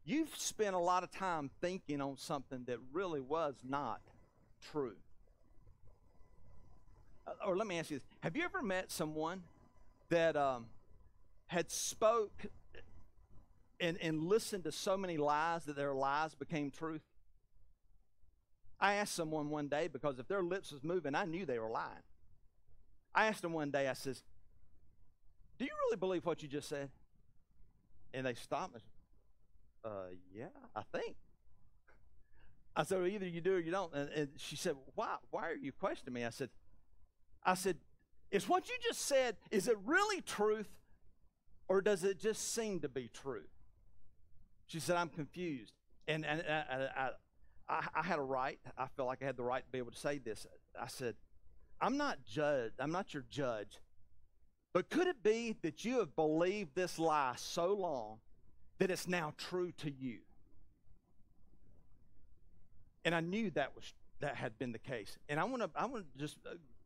you've spent a lot of time thinking on something that really was not true. Or let me ask you this. Have you ever met someone that had spoke and listened to so many lies that their lies became truth? I asked someone one day, because if their lips was moving, I knew they were lying. I asked them one day, I says, do you really believe what you just said? And they stopped and said, yeah, I think. I said, well, either you do or you don't. And she said, why are you questioning me? I said, is what you just said, is it really truth, or does it just seem to be true? She said, I'm confused. And I had a right. I felt like I had the right to be able to say this. I said, I'm not your judge. But could it be that you have believed this lie so long that it's now true to you? And I knew that had been the case. And I want to just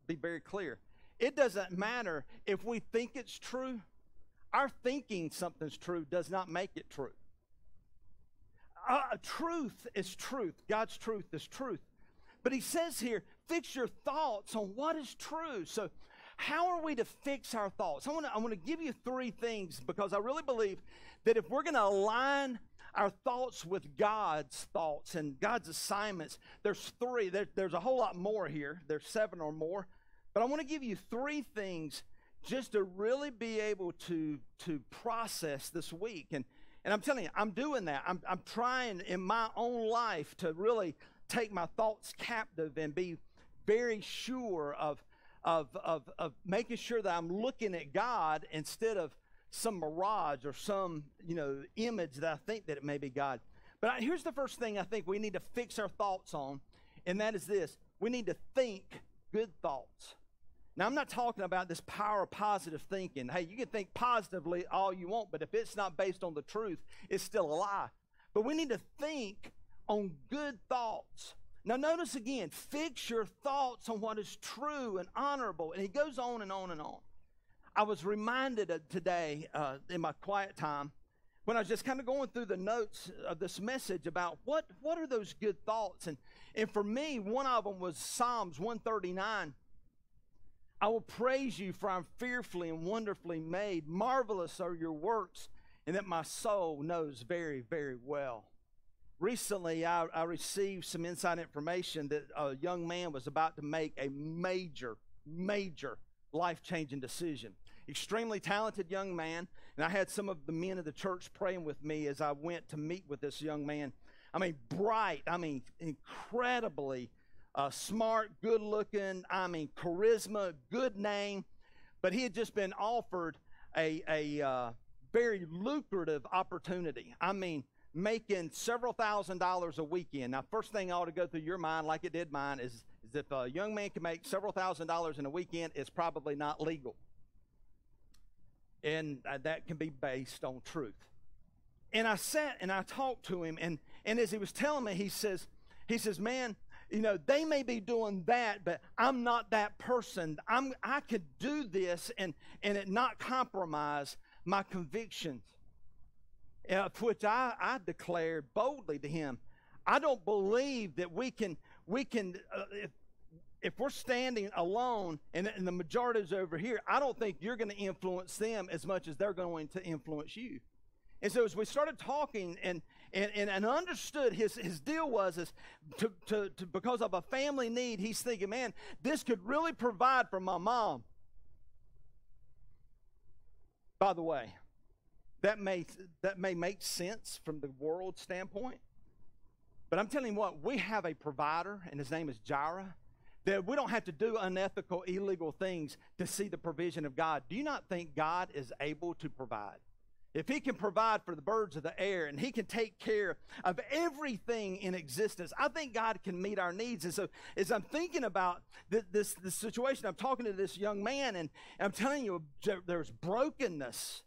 be very clear. It doesn't matter if we think it's true. Our thinking something's true does not make it true. Truth is truth. God's truth is truth. But he says here, fix your thoughts on what is true. So how are we to fix our thoughts? I want to give you 3 things, because I really believe that if we're going to align our thoughts with God's thoughts and God's assignments, there's 3. There's a whole lot more here. There's 7 or more. But I want to give you 3 things just to really be able to process this week. And I'm telling you, I'm doing that. I'm trying in my own life to really take my thoughts captive and be very sure of making sure that I'm looking at God instead of some mirage or some image that I think that it may be God. But here's the first thing I think we need to fix our thoughts on, and that is this: we need to think good thoughts. Now, I'm not talking about this power of positive thinking. Hey, you can think positively all you want, but if it's not based on the truth, it's still a lie. But we need to think on good thoughts. Now, notice again, fix your thoughts on what is true and honorable. And he goes on and on and on. I was reminded of today in my quiet time when I was just kind of going through the notes of this message about what are those good thoughts. And for me, one of them was Psalms 139. I will praise you, for I'm fearfully and wonderfully made. Marvelous are your works, and that my soul knows very, very well. Recently, I received some inside information that a young man was about to make a major, major life-changing decision. Extremely talented young man, and I had some of the men of the church praying with me as I went to meet with this young man. I mean, bright, incredibly smart, good-looking, charisma, good name. But he had just been offered a very lucrative opportunity. Making several $1,000s a weekend. Now, first thing ought to go through your mind, like it did mine, is if a young man can make several $1,000s in a weekend, it's probably not legal. And that can be based on truth. And I sat and I talked to him, and as he was telling me, he says, man, they may be doing that, but I'm not that person. I could do this and it not compromise my convictions. Which I declared boldly to him, I don't believe that we can if we're standing alone and the majority is over here, I don't think you're going to influence them as much as they're going to influence you. And so as we started talking and understood his deal was to because of a family need, he's thinking, man, this could really provide for my mom. By the way, that may make sense from the world standpoint. But I'm telling you what, we have a provider, and his name is Jireh, that we don't have to do unethical, illegal things to see the provision of God. Do you not think God is able to provide? If he can provide for the birds of the air and he can take care of everything in existence, I think God can meet our needs. And so as I'm thinking about this situation, I'm talking to this young man, and I'm telling you, there's brokenness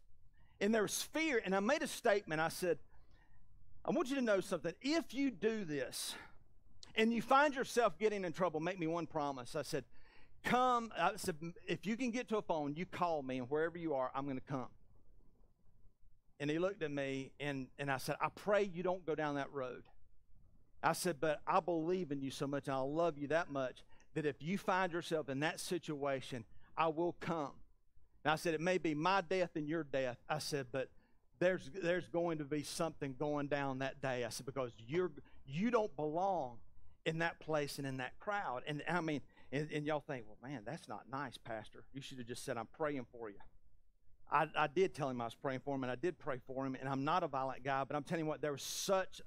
and there's fear. And I made a statement. I said, I want you to know something. If you do this and you find yourself getting in trouble, make me one promise. I said, if you can get to a phone, you call me, and wherever you are, I'm going to come. And he looked at me, and I said, I pray you don't go down that road. I said, but I believe in you so much, and I love you that much, that if you find yourself in that situation, I will come. And I said, it may be my death and your death. I said, but there's going to be something going down that day. I said, because you don't belong in that place and in that crowd. And I mean, and y'all think, well, man, that's not nice, Pastor. You should have just said, I'm praying for you. I did tell him I was praying for him, and I did pray for him, and I'm not a violent guy, but I'm telling you what, there was such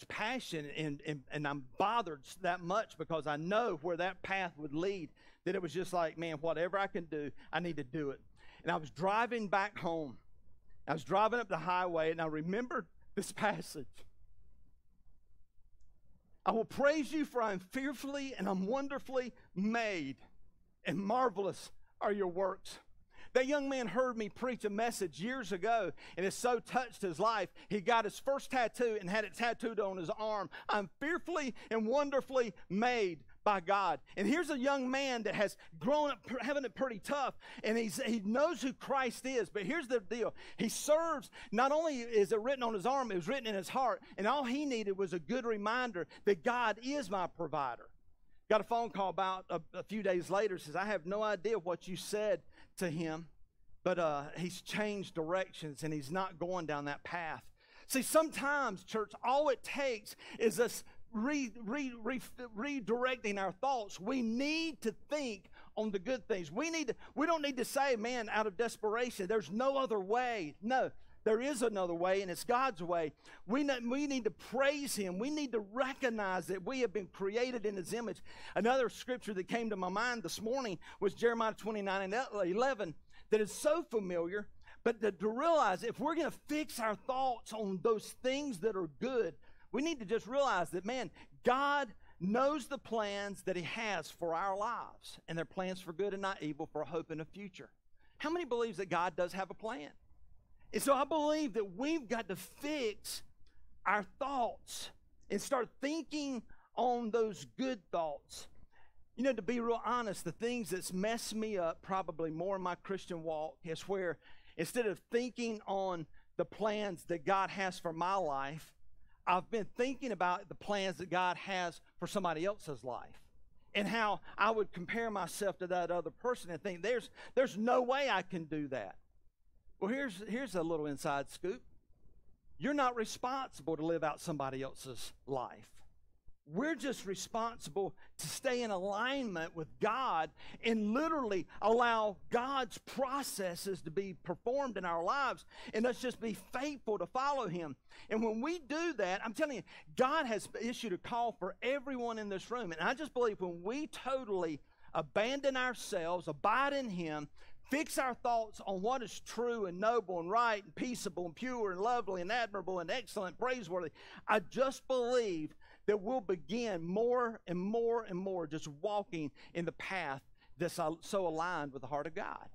passion, and I'm bothered that much because I know where that path would lead, that it was just like, man, whatever I can do, I need to do it. And I was driving back home. I was driving up the highway, and I remembered this passage. I will praise you, for I am fearfully and I'm wonderfully made, and marvelous are your works. That young man heard me preach a message years ago, and it so touched his life, he got his first tattoo and had it tattooed on his arm. I'm fearfully and wonderfully made by God. And here's a young man that has grown up having it pretty tough, and he knows who Christ is. But here's the deal. He serves, not only is it written on his arm, it was written in his heart, and all he needed was a good reminder that God is my provider. Got a phone call about a few days later. Says, I have no idea what you said to him, but he's changed directions and he's not going down that path. See, sometimes, church, all it takes is us redirecting our thoughts. We need to think on the good things. We don't need to say, man, out of desperation, there's no other way. No. There is another way, and it's God's way. We need to praise him. We need to recognize that we have been created in his image. Another scripture that came to my mind this morning was Jeremiah 29:11, that is so familiar, but to realize if we're going to fix our thoughts on those things that are good, we need to just realize that, man, God knows the plans that he has for our lives, and they're plans for good and not evil, for a hope in the future. How many believes that God does have a plan? And so I believe that we've got to fix our thoughts and start thinking on those good thoughts. You know, to be real honest, the things that's messed me up probably more in my Christian walk is where instead of thinking on the plans that God has for my life, I've been thinking about the plans that God has for somebody else's life, and how I would compare myself to that other person and think there's no way I can do that. Well, here's a little inside scoop. You're not responsible to live out somebody else's life. We're just responsible to stay in alignment with God and literally allow God's processes to be performed in our lives, and let's just be faithful to follow him. And when we do that, I'm telling you, God has issued a call for everyone in this room. And I just believe when we totally abandon ourselves, abide in him, fix our thoughts on what is true and noble and right and peaceable and pure and lovely and admirable and excellent, praiseworthy, I just believe that we'll begin more and more and more just walking in the path that's so aligned with the heart of God.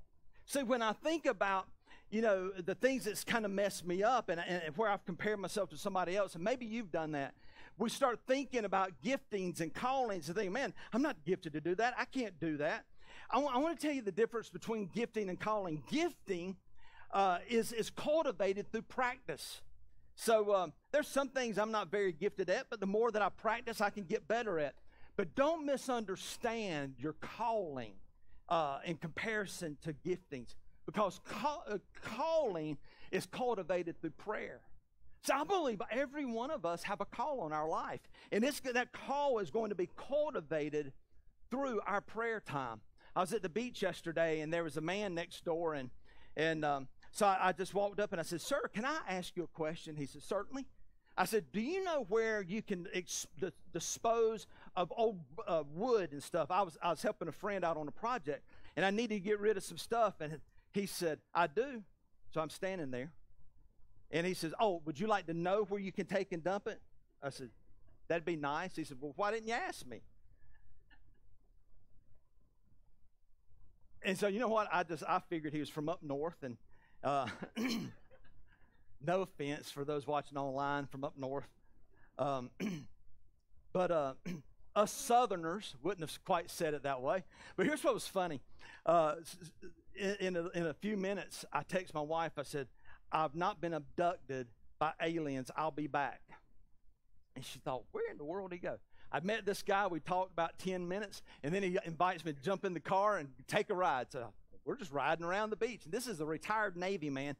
See, when I think about, you know, the things that's kind of messed me up and where I've compared myself to somebody else, and maybe you've done that, we start thinking about giftings and callings and thinking, man, I'm not gifted to do that. I can't do that. I want to tell you the difference between gifting and calling. Gifting is cultivated through practice. So there's some things I'm not very gifted at, but the more that I practice, I can get better at. But don't misunderstand your calling in comparison to giftings, because calling is cultivated through prayer. So I believe every one of us have a call on our life, and that call is going to be cultivated through our prayer time. I was at the beach yesterday, and there was a man next door, and so I just walked up and I said, "Sir, can I ask you a question?" He said, "Certainly." I said, "Do you know where you can dispose of old wood and stuff?" I was helping a friend out on a project, and I needed to get rid of some stuff, and he said, "I do." So I'm standing there, and he says, "Oh, would you like to know where you can take and dump it?" I said, "That'd be nice." He said, "Well, why didn't you ask me?" And so, you know what? I figured he was from up north, and no offense for those watching online from up north. But us Southerners wouldn't have quite said it that way. But here's what was funny. in a few minutes, I text my wife. I said, I've not been abducted by aliens. I'll be back. And she thought, where in the world did he go? I met this guy. We talked about 10 minutes, and then he invites me to jump in the car and take a ride. So we're just riding around the beach. And this is a retired Navy man,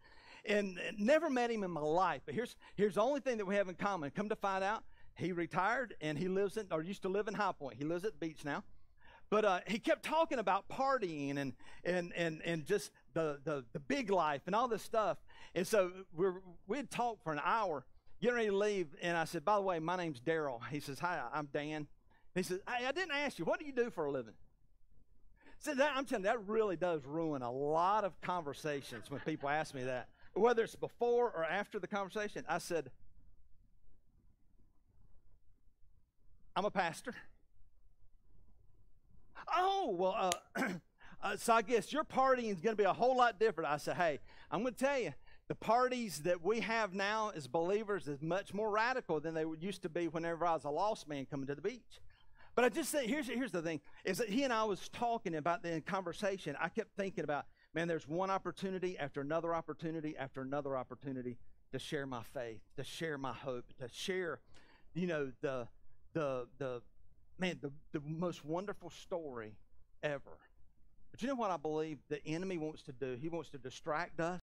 and never met him in my life. But here's the only thing that we have in common. Come to find out, he retired, and he lives in, or used to live in High Point. He lives at the beach now. But he kept talking about partying and just the big life and all this stuff. And so we'd talked for an hour, getting ready to leave. And I said, by the way, my name's Daryl. He says, hi, I'm Dan. He says, hey, I didn't ask you, what do you do for a living? So I'm telling you, that really does ruin a lot of conversations when people ask me that. Whether it's before or after the conversation, I said, I'm a pastor. Oh, well, so I guess your partying is going to be a whole lot different. I said, hey, I'm going to tell you, the parties that we have now as believers is much more radical than they used to be whenever I was a lost man coming to the beach. But I just say, here's the thing, is that he and I was talking about the conversation. I kept thinking about, man, there's one opportunity after another opportunity after another opportunity to share my faith, to share my hope, to share, the most wonderful story ever. But you know what I believe the enemy wants to do? He wants to distract us.